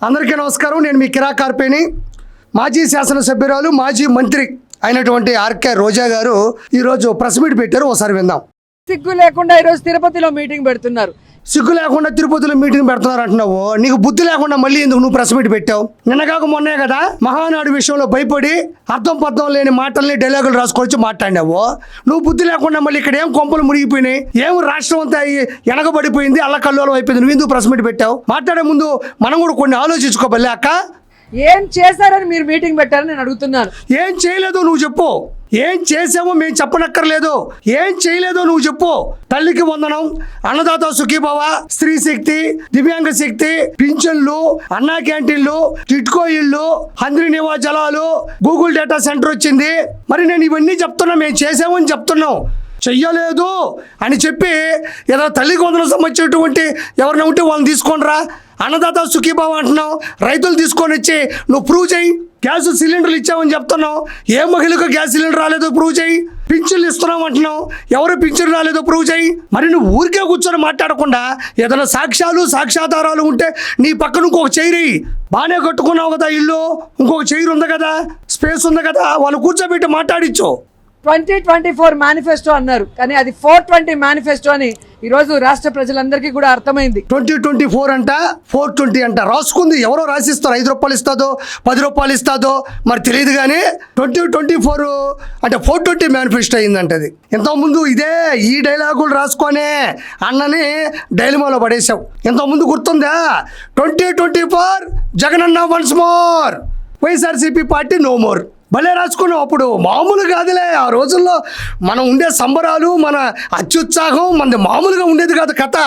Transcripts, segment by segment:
అందరికీ నమస్కారం. నేను మీ కిరా కార్పేని. మాజీ శాసనసభ్యురాలు మాజీ మంత్రి అయినటువంటి ఆర్కే రోజా గారు ఈరోజు ప్రెస్ మీట్ పెట్టారు. ఒకసారి విందాం. సిగ్గు లేకుండా ఈరోజు తిరుపతిలో మీటింగ్ పెడుతున్నారు. సిగ్గు లేకుండా తిరుపతిలో మీటింగ్ పెడుతున్నారు అంటున్నావు. నీకు బుద్ధి లేకుండా మళ్ళీ ఎందుకు నువ్వు ప్రెస్ మీట్ పెట్టావు? నిన్నగాక మొన్నే కదా మహానాడు విషయంలో భయపడి అర్థం పర్థం లేని మాటల్ని డైలాగులు రాసుకొచ్చి మాట్లాడినావు. నువ్వు బుద్ధి లేకుండా మళ్ళీ ఇక్కడ ఏం కొంపలు మునిగిపోయినాయి, ఏం రాష్ట్రం అంతా వెనకబడిపోయింది, అల్లకల్లోలం అయిపోయింది, నువ్వు ఎందుకు ప్రెస్ మీట్ పెట్టావు? మాట్లాడే ముందు మనం కూడా కొన్ని ఆలోచించుకోబల్లే అక్క. ఏం చేశారని మీరు మీటింగ్ పెట్టారని నేను అడుగుతున్నాను. ఏం చేయలేదో నువ్వు చెప్పు. ఏం చేసామో మేము చెప్పనక్కర్లేదు. ఏం చేయలేదో నువ్వు చెప్పు. తల్లికి వందనం, అన్నదాత సుఖీభవ, స్త్రీ శక్తి, దివ్యాంగ శక్తి, పింఛన్లు, అన్నా క్యాంటీన్లు, టిట్కో ఇళ్ళు, హంద్రి నివా జలాలు, గూగుల్ డేటా సెంటర్ వచ్చింది. మరి నేను ఇవన్నీ చెప్తున్నా, మేము చేసామని చెప్తున్నాం. చెయ్యలేదు అని చెప్పి ఏదో తల్లికి వందనం సంబంధించినటువంటి ఎవరైనా ఉంటే వాళ్ళని తీసుకోనరా. అన్నదాత సుఖీభావ అంటున్నావు, రైతులు తీసుకొని వచ్చి నువ్వు ప్రూవ్ చేయి. గ్యాస్ సిలిండర్లు ఇచ్చామని చెప్తున్నావు, ఏ మహిళకు గ్యాస్ సిలిండర్ రాలేదో ప్రూవ్ చేయి. పింఛన్లు ఇస్తున్నావు అంటున్నావు, ఎవరు పింఛన్ రాలేదో ప్రూవ్ చేయి. మరి నువ్వు ఊరికే కూర్చొని మాట్లాడకుండా ఏదైనా సాక్ష్యాధారాలు ఉంటే నీ పక్కన ఇంకొక చైర్ బాగానే కట్టుకున్నావు కదా, ఇల్లు ఇంకొక చైర్ ఉంది కదా, స్పేస్ ఉంది కదా, వాళ్ళు కూర్చోబెట్టి మాట్లాడించు. 2024 మేనిఫెస్టో అన్నారు, కానీ అది 420 మేనిఫెస్టో అని ఈరోజు రాష్ట్ర ప్రజలందరికీ కూడా అర్థమైంది. 2024 అంట, 420 అంట రాసుకుంది. ఎవరో రాసిస్తారు, 5 రూపాయలు ఇస్తాదో 10 రూపాయలు ఇస్తాదో మరి తెలియదు. కానీ 2024 అంటే 420 మేనిఫెస్టో అయిందంటది. ఇంతకుముందు ఈ డైలాగులు రాసుకొనే అన్నని డైలమాలో పడేశావు. ఇంతకుముందు గుర్తుందా? 2024 Jagananna once more, YSRCP party no more. భలే రాసుకున్నాం. అప్పుడు మామూలు కాదులే. ఆ రోజుల్లో మనం ఉండే సంబరాలు, మన అత్యుత్సాహం మనది మామూలుగా ఉండేది కాదు. కథ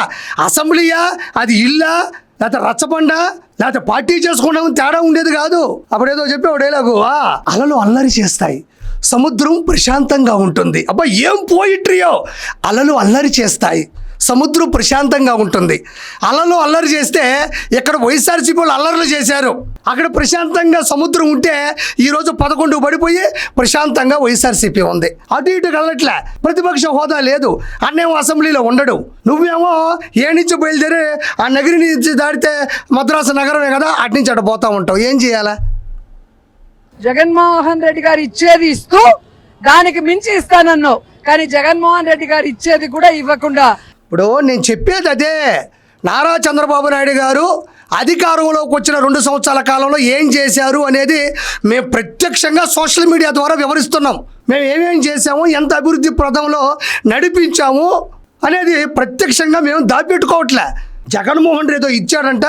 అసెంబ్లీయా, అది ఇల్లా, లేకపోతే రచ్చబండ, లేకపోతే పార్టీ చేసుకున్నాం, తేడా ఉండేది కాదు. అప్పుడేదో చెప్పే డైలాగు, అలలు అల్లరి చేస్తాయి, సముద్రం ప్రశాంతంగా ఉంటుంది. అబ్బా ఏం పోయిట్రియో! అలలు అల్లరి చేస్తాయి, సముద్రం ప్రశాంతంగా ఉంటుంది. అలలు అల్లరి చేస్తే ఇక్కడ వైఎస్ఆర్సీపీ వాళ్ళు అల్లర్లు చేశారు. అక్కడ ప్రశాంతంగా సముద్రం ఉంటే ఈరోజు 11 పడిపోయి ప్రశాంతంగా వైఎస్ఆర్సీపీ ఉంది. అటు ఇటు కలట్లే, ప్రతిపక్ష హోదా లేదు, అన్నేమో అసెంబ్లీలో ఉండడు. నువ్వేమో ఏ నుంచి బయలుదేరి ఆ నగరి నుంచి దాడితే మద్రాసు నగరమే కదా, అటు నుంచి అటు పోతా ఉంటావు. ఏం చేయాలా? జగన్మోహన్ రెడ్డి గారు ఇచ్చేది ఇస్తూ దానికి మించి ఇస్తానన్నావు, కానీ జగన్మోహన్ రెడ్డి గారు ఇచ్చేది కూడా ఇవ్వకుండా. ఇప్పుడు నేను చెప్పేది అదే. నారా చంద్రబాబు నాయుడు గారు అధికారంలోకి వచ్చిన 2 సంవత్సరాల కాలంలో ఏం చేశారు అనేది మేము ప్రత్యక్షంగా సోషల్ మీడియా ద్వారా వివరిస్తున్నాం. మేము ఏమేం చేసాము, ఎంత అభివృద్ధి ప్రదంలో నడిపించాము అనేది ప్రత్యక్షంగా మేము దాపెట్టుకోవట్లే. జగన్మోహన్ రెడ్డి ఏదో ఇచ్చాడంట,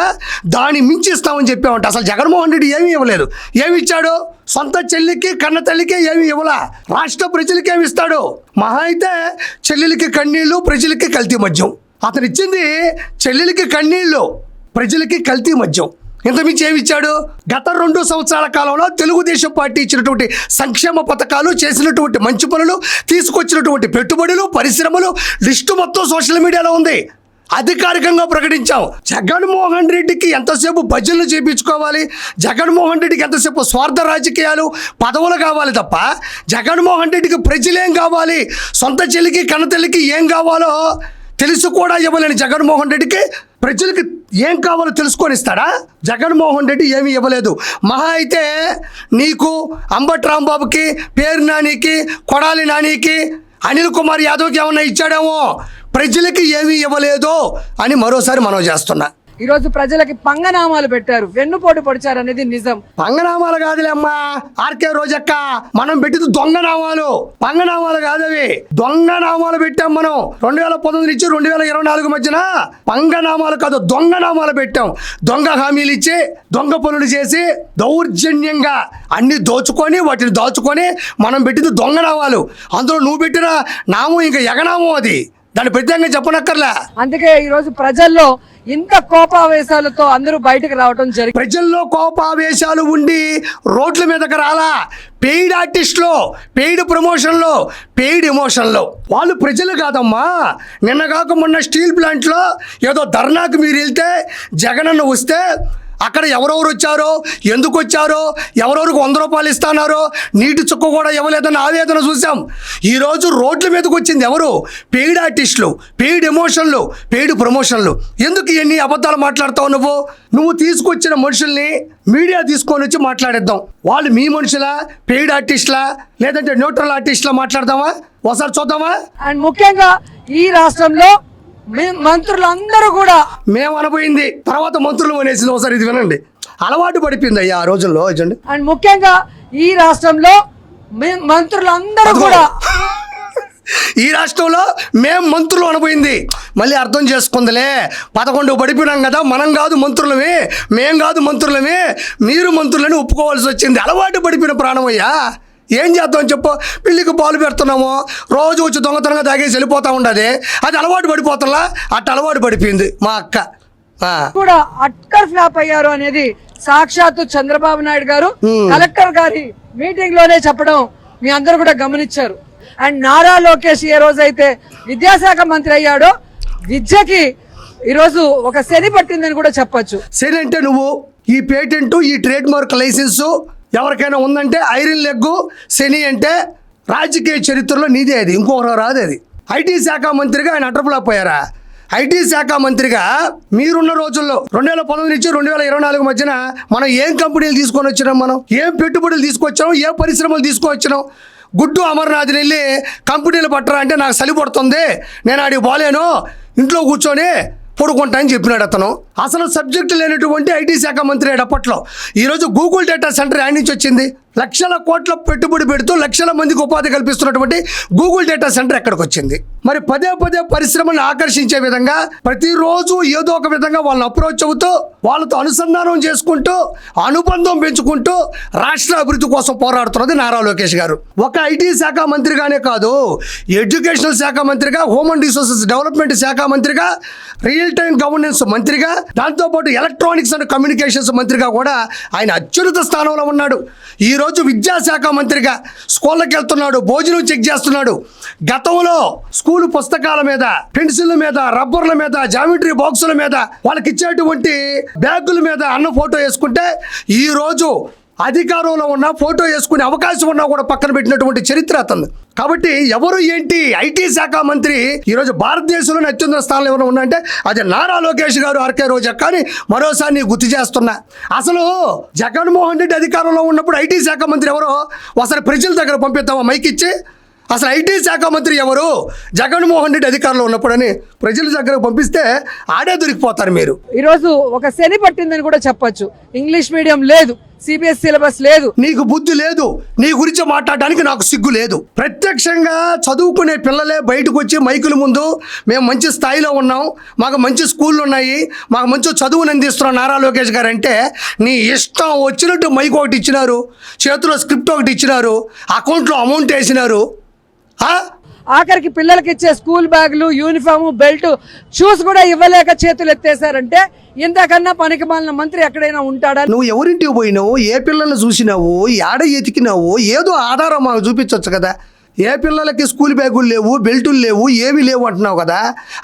దాన్ని మించి ఇస్తామని చెప్పామంట. అసలు జగన్మోహన్ రెడ్డి ఏమీ ఇవ్వలేదు. ఏమి ఇచ్చాడు? సొంత చెల్లికి కన్న తల్లికే ఏమి ఇవ్వలా. రాష్ట్ర ప్రజలకి ఏమి ఇస్తాడు? మహా అయితే చెల్లెలకి కన్నీళ్ళు, ప్రజలకి కల్తీ మద్యం. అతను ఇచ్చింది చెల్లెలకి కన్నీళ్ళు, ప్రజలకి కల్తీ మద్యం. ఇంతమించి ఏమి ఇచ్చాడు? గత 2 సంవత్సరాల కాలంలో తెలుగుదేశం పార్టీ ఇచ్చినటువంటి సంక్షేమ పథకాలు, చేసినటువంటి మంచి పనులు, తీసుకొచ్చినటువంటి పెట్టుబడులు, పరిశ్రమలు లిస్టు మొత్తం సోషల్ మీడియాలో ఉంది. అధికారికంగా ప్రకటించాం. జగన్మోహన్ రెడ్డికి ఎంతసేపు భజనలు చేయించుకోవాలి, జగన్మోహన్ రెడ్డికి ఎంతసేపు స్వార్థ రాజకీయాలు, పదవులు కావాలి తప్ప జగన్మోహన్ రెడ్డికి ప్రజలేం కావాలి, సొంత చెల్లికి కన్నతల్లికి ఏం కావాలో తెలుసు కూడా ఇవ్వలేని జగన్మోహన్ రెడ్డికి ప్రజలకి ఏం కావాలో తెలుసుకొని ఇస్తాడా? జగన్మోహన్ రెడ్డి ఏమీ ఇవ్వలేదు. మహా అయితే నీకు, అంబటి రాంబాబుకి, పేరు నానికి, కొడాలి నానికి, అనిల్ కుమార్ యాదవ్కి ఏమన్నా ఇచ్చాడేమో. ప్రజలకి ఏమీ ఇవ్వలేదు అని మరోసారి మనం చేస్తున్నా. ఈరోజు ప్రజలకి పంగనామాలు పెట్టారు, వెన్నుపోటు పొడిచారు అనేది నిజం. పంగనామాలు కాదులే అమ్మా ఆర్కే రోజక్క, మనం పెట్టింది దొంగనామాలు, పంగనామాలు కాదవి. దొంగనామాలు పెట్టాం మనం. 2019 నుంచి 2024 మధ్యన పంగనామాలు కాదు, దొంగనామాలు పెట్టాం. దొంగ హామీలు ఇచ్చి, దొంగ పనులు చేసి, దౌర్జన్యంగా అన్ని దోచుకొని, వాటిని దాచుకొని మనం పెట్టింది దొంగనామాలు. అందులో నువ్వు పెట్టిన నామం ఇంకా ఎగనామం, అది దాన్ని ప్రత్యేకంగా చెప్పనక్కర్లే. అందుకే ఈరోజు ప్రజల్లో ఇంత కోపావేశాలతో అందరూ బయటకు రావడం జరిగింది. ప్రజల్లో కోపావేశాలు ఉండి రోడ్ల మీదకి రాలా. పెయిడ్ ఆర్టిస్టులో, పెయిడ్ ప్రమోషన్లో, పెయిడ్ ఎమోషన్లో వాళ్ళు ప్రజలు కాదమ్మా. నిన్నగాక మొన్న స్టీల్ ప్లాంట్లో ఏదో ధర్నాకు మీరు వెళ్తే జగనన్న వస్తే అక్కడ ఎవరెవరు వచ్చారో, ఎందుకు వచ్చారో, ఎవరెవరికి 100 రూపాయలు ఇస్తున్నారో, నీటి చుక్క కూడా ఇవ్వలేదన్న ఆవేదన చూసాం. ఈరోజు రోడ్ల మీదకి వచ్చింది ఎవరు? పెయిడ్ ఆర్టిస్టులు, పెయిడ్ ఎమోషన్లు, పెయిడ్ ప్రమోషన్లు. ఎందుకు ఇవన్నీ అబద్ధాలు మాట్లాడతావు నువ్వు తీసుకొచ్చిన మనుషుల్ని మీడియా తీసుకొని వచ్చి మాట్లాడేద్దాం. వాళ్ళు మీ మనుషులా, పెయిడ్ ఆర్టిస్టులా, లేదంటే న్యూట్రల్ ఆర్టిస్టులా మాట్లాడదామా? ఒకసారి చూద్దామా? అండ్ ముఖ్యంగా ఈ రాష్ట్రంలో మంత్రులందరూ కూడా మేము అనబోయింది తర్వాత మంత్రులు అనేసింది. ఒకసారి ఇది వినండి. అలవాటు పడిపోయింది అయ్యా ఆ రోజుల్లో. చూడండి. అండ్ ముఖ్యంగా ఈ రాష్ట్రంలో మంత్రులందరూ కూడా ఈ రాష్ట్రంలో మేము మంత్రులు అనబోయింది. మళ్ళీ అర్థం చేసుకుందిలే, 11 పడిపోయినాం కదా, మనం కాదు మంత్రులమే, మేం కాదు మంత్రులమే, మీరు మంత్రులని ఒప్పుకోవాల్సి వచ్చింది. అలవాటు పడిపోయిన ప్రాణమయ్యా. ఏం చేద్దాం చెప్పు? పిల్లికి పాలు పెడుతున్నాము, రోజు వచ్చి దొంగతనంగా తాగేసి వెళ్ళిపోతా ఉండదు. అది అలవాటు పడిపోతుందా? అట్ట అలవాటు పడిపోయింది మా అక్క. కూడా అట్టర్ ఫ్లాప్ అయ్యారు అనేది సాక్షాత్తు చంద్రబాబు నాయుడు గారు కలెక్టర్ గారి మీటింగ్ లోనే చెప్పడం మీ అందరూ కూడా గమనించారు. అండ్ నారా లోకేష్ ఏ రోజైతే విద్యాశాఖ మంత్రి అయ్యాడో విద్యకి ఈరోజు ఒక శని పట్టిందని కూడా చెప్పొచ్చు. శని అంటే నువ్వు ఈ పేటెంట్, ఈ ట్రేడ్ మార్క్ లైసెన్సు ఎవరికైనా ఉందంటే ఐరన్ లెగ్గు. శని అంటే రాజకీయ చరిత్రలో నీదే, అది ఇంకొకరు రాదు. అది ఐటీ శాఖ మంత్రిగా ఆయన అటర్ఫ్లాప్ అయ్యారా? ఐటీ శాఖ మంత్రిగా మీరున్న రోజుల్లో 2019 నుంచి 2024 మధ్యన మనం ఏం కంపెనీలు తీసుకొని వచ్చినాం? మనం ఏం పెట్టుబడులు తీసుకొచ్చాం? ఏ పరిశ్రమలు తీసుకొచ్చినాం? గుడ్డు అమర్నాథ్ని వెళ్ళి కంపెనీలు పట్టరా అంటే నాకు చలి పడుతుంది, నేను ఆడికి పోలేను, ఇంట్లో కూర్చొని పడుకుంటా అని చెప్పినాడు అతను. అసలు సబ్జెక్టు లేనటువంటి ఐటీ శాఖ మంత్రి అప్పట్లో. ఈరోజు గూగుల్ డేటా సెంటర్ యాడ్ నుంచి వచ్చింది. లక్షల కోట్ల పెట్టుబడి పెడుతూ లక్షల మందికి ఉపాధి కల్పిస్తున్నటువంటి గూగుల్ డేటా సెంటర్ ఎక్కడికి వచ్చింది? మరి పదే పరిశ్రమలను ఆకర్షించే విధంగా ప్రతిరోజు ఏదో ఒక విధంగా వాళ్ళని అప్రోచ్ అవుతూ, వాళ్ళతో అనుసంధానం చేసుకుంటూ, అనుబంధం పెంచుకుంటూ రాష్ట్ర అభివృద్ధి కోసం పోరాడుతున్నది నారా లోకేష్ గారు. ఒక ఐటీ శాఖ మంత్రిగానే కాదు, ఎడ్యుకేషనల్ శాఖ మంత్రిగా, హ్యూమన్ రిసోర్సెస్ డెవలప్మెంట్ శాఖ మంత్రిగా, రియల్ టైం గవర్నెన్స్ మంత్రిగా, దాంతోపాటు ఎలక్ట్రానిక్స్ అండ్ కమ్యూనికేషన్స్ మంత్రిగా కూడా ఆయన అత్యున్నత స్థానంలో ఉన్నాడు. ఈరోజు విద్యాశాఖ మంత్రిగా స్కూళ్ళకి వెళ్తున్నాడు, భోజనం చెక్ చేస్తున్నాడు. గతంలో స్కూల్ పుస్తకాల మీద, పెన్సిళ్ళ మీద, రబ్బర్ల మీద, జామెట్రీ బాక్సుల మీద, వాళ్ళకి ఇచ్చేటువంటి బ్యాగుల మీద అన్న ఫోటో వేసుకుంటే ఈరోజు అధికారంలో ఉన్న ఫోటో వేసుకునే అవకాశం ఉన్నా కూడా పక్కన పెట్టినటువంటి చరిత్ర అతను. కాబట్టి ఎవరు ఏంటి ఐటీ శాఖ మంత్రి ఈరోజు భారతదేశంలోనే అత్యున్నత స్థానంలో ఎవరు ఉన్నాయంటే అది నారా లోకేష్ గారు, ఆర్కే రోజా. కానీ మరోసారి నీకు గుర్తు చేస్తున్నా, అసలు జగన్మోహన్ రెడ్డి అధికారంలో ఉన్నప్పుడు ఐటీ శాఖ మంత్రి ఎవరో ఒకసారి ప్రజల దగ్గర పంపిద్దామా మైక్ ఇచ్చి? అసలు ఐటీ శాఖ మంత్రి ఎవరు జగన్మోహన్ రెడ్డి అధికారంలో ఉన్నప్పుడని ప్రజల దగ్గర పంపిస్తే ఆడే దొరికిపోతారు మీరు. ఈరోజు ఒక శని పట్టిందని కూడా చెప్పొచ్చు. ఇంగ్లీష్ మీడియం లేదు, సిబిఎస్ సిలబస్ లేదు, నీకు బుద్ధి లేదు, నీ గురించి మాట్లాడడానికి నాకు సిగ్గు లేదు. ప్రత్యక్షంగా చదువుకునే పిల్లలే బయటకు వచ్చి మైకుల ముందు మేము మంచి స్థాయిలో ఉన్నాం, మాకు మంచి స్కూళ్ళు ఉన్నాయి, మాకు మంచి చదువుని అందిస్తున్నాం నారా లోకేష్ గారు అంటే, నీ ఇష్టం వచ్చినట్టు మైక్ ఒకటి ఇచ్చినారు, చేతిలో స్క్రిప్ట్ ఒకటి ఇచ్చినారు, అకౌంట్లో అమౌంట్ వేసినారు. ఆఖరికి పిల్లలకి ఇచ్చే స్కూల్ బ్యాగులు, యూనిఫామ్, బెల్ట్, షూస్ కూడా ఇవ్వలేక చేతులు ఎత్తేసారంటే ఇంతకన్నా పనికిమాలిన మంత్రి ఎక్కడైనా ఉంటాడా? నువ్వు ఎవరింటికి పోయినావు, ఏ పిల్లల్ని చూసినావు, ఏడ ఎతికినావు, ఏదో ఆధారం మాకు చూపించవచ్చు కదా. ఏ పిల్లలకి స్కూల్ బ్యాగులు లేవు, బెల్టులు లేవు, ఏవి లేవు అంటున్నావు కదా,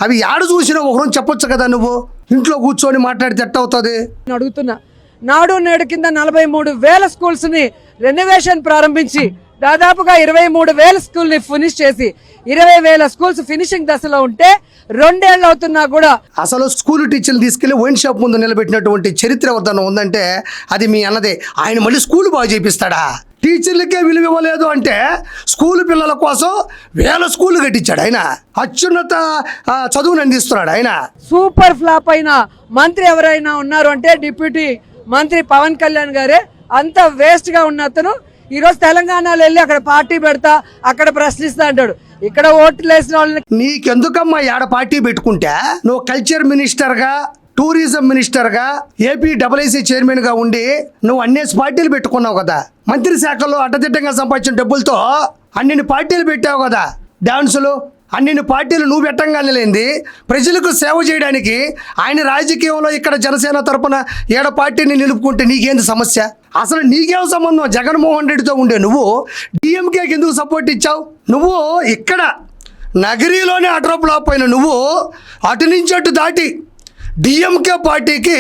అవి ఏడ చూసినావు ఒకరోజు చెప్పొచ్చు కదా. నువ్వు ఇంట్లో కూర్చొని మాట్లాడితే ఎట్ట అవుతుంది? అడుగుతున్నా. నాడు నేడు కింద 43,000 స్కూల్స్ని రెనోవేషన్ ప్రారంభించి దాదాపుగా 23,000 స్కూల్ని ఫినిష్ చేసి 20,000 స్కూల్స్ ఫినిషింగ్ దశలో ఉంటే 2 ఏళ్ళు అవుతున్నా కూడా అసలు స్కూల్ టీచర్లు తీసుకెళ్లి వైన్ షాప్ ముందు నిలబెట్టినటువంటి చరిత్ర వద్దన ఉందంటే అది మీ అన్నదే. ఆయన మళ్ళీ స్కూల్ బాగా చేపిస్తాడా? టీచర్లకే విలువ ఇవ్వలేదు అంటే స్కూల్ పిల్లల కోసం 1000 స్కూళ్ళు కట్టించాడు ఆయన. అత్యున్నత చదువును అందిస్తున్నాడు ఆయన. సూపర్ ఫ్లాప్ అయిన మంత్రి ఎవరైనా ఉన్నారు అంటే డిప్యూటీ మంత్రి పవన్ కళ్యాణ్ గారే. అంత వేస్ట్ గా ఉన్న అతను ఈరోజు తెలంగాణలో వెళ్ళి అక్కడ పార్టీ పెడతా, అక్కడ ప్రశ్నిస్తా అంటాడు. ఇక్కడ ఓట్లు వేసిన వాళ్ళని నీకెందుకమ్మా ఏడ పార్టీ పెట్టుకుంటే? నువ్వు కల్చర్ మినిస్టర్గా, టూరిజం మినిస్టర్గా, ఏపీడబ్ల్యూసీ చైర్మన్గా ఉండి నువ్వు అన్నేసి పార్టీలు పెట్టుకున్నావు కదా. మంత్రి శాఖలో అడ్డదిడ్డంగా సంపాదించిన డబ్బులతో అన్ని పార్టీలు పెట్టావు కదా. డాన్సులు అన్ని పార్టీలు నువ్వు పెట్టంగానే లేనిది ప్రజలకు సేవ చేయడానికి ఆయన రాజకీయంలో ఇక్కడ జనసేన తరపున ఏడ పార్టీని నిలుపుకుంటే నీకేంది సమస్య? అసలు నీకేం సంబంధం? జగన్మోహన్ రెడ్డితో ఉండే నువ్వు డిఎంకేకి ఎందుకు సపోర్ట్ ఇచ్చావు? నువ్వు ఇక్కడ నగరీలోనే అట్రప్లాప్ అయిన నువ్వు అటు నుంచి అటు దాటి డిఎంకే పార్టీకి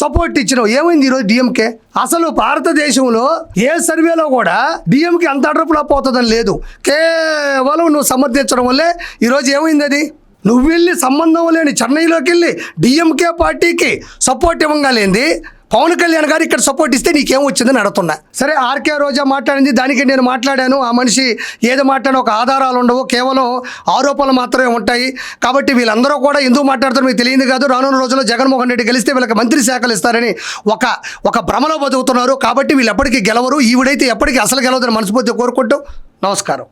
సపోర్ట్ ఇచ్చినావు. ఏమైంది ఈరోజు డిఎంకే? అసలు భారతదేశంలో ఏ సర్వేలో కూడా డిఎంకే అంత అడ్రపులా పోతుందని లేదు. కేవలం నువ్వు సమర్థించడం వల్లే ఈరోజు ఏమైంది అది? నువ్వు వెళ్ళి సంబంధం లేని చెన్నైలోకి వెళ్ళి డిఎంకే పార్టీకి సపోర్ట్ ఇవ్వగా లేనిది పవన్ కళ్యాణ్ గారు ఇక్కడ సపోర్ట్ ఇస్తే నీకేం వచ్చిందని అడుగుతున్నా. సరే, ఆర్కే రోజా మాట్లాడింది, దానికి నేను మాట్లాడాను. ఆ మనిషి ఏది మాట్లాడినా ఒక ఆధారాలు ఉండవు, కేవలం ఆరోపణలు మాత్రమే ఉంటాయి. కాబట్టి వీళ్ళందరూ కూడా ఎందుకు మాట్లాడుతారో మీకు తెలియదు కాదు. రానున్న రోజుల్లో జగన్మోహన్ రెడ్డి గెలిస్తే వీళ్ళకి మంత్రి శాఖలు ఇస్తారని ఒక భ్రమలో బతుకుతున్నారు. కాబట్టి వీళ్ళు ఎప్పటికీ గెలవరు. ఈవిడైతే ఎప్పటికీ అసలు గెలవదని మనస్ఫూర్తిగా కోరుకుంటూ నమస్కారం.